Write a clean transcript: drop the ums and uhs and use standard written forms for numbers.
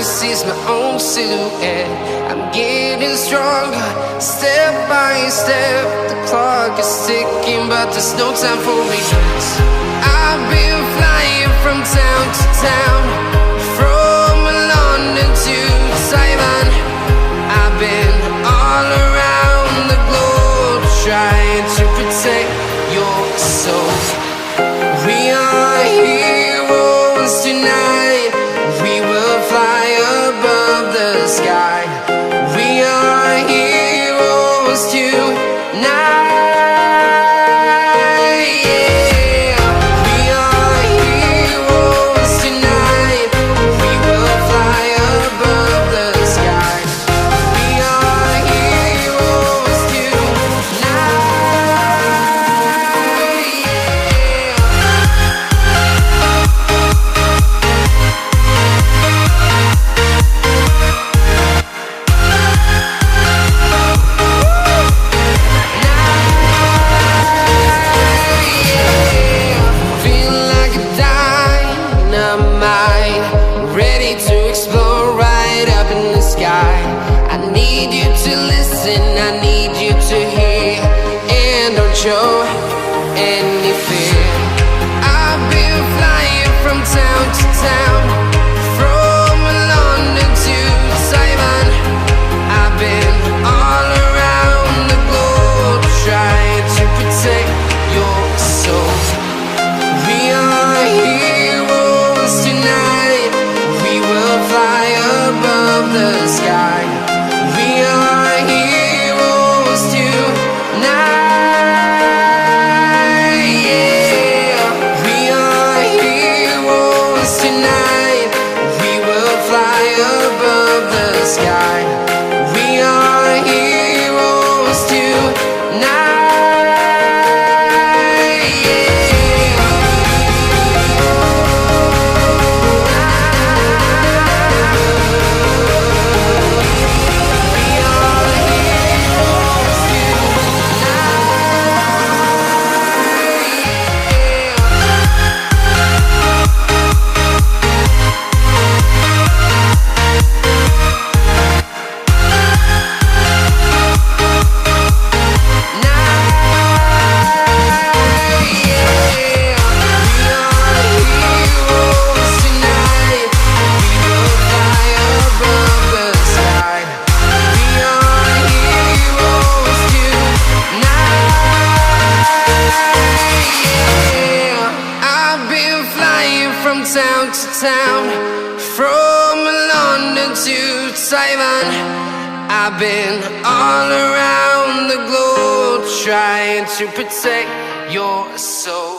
can seize my own silhouette. I'm getting stronger, step by step. The clock is ticking, but there's no time for regrets. I've been flying from town to town, from London to Taiwan. I've been all around the globe, trying to protect your soul. We are heroes tonight. We will fly above the sky. We are heroes tonight. Show any fear. I've been flying from town to town, from London to Taiwan. I've been all around the globe, trying to protect your soul. We are heroes tonight. We will fly above the sky. We are heroes tonight. Town to town, from London to Taiwan. I've been all around the globe, trying to protect your soul.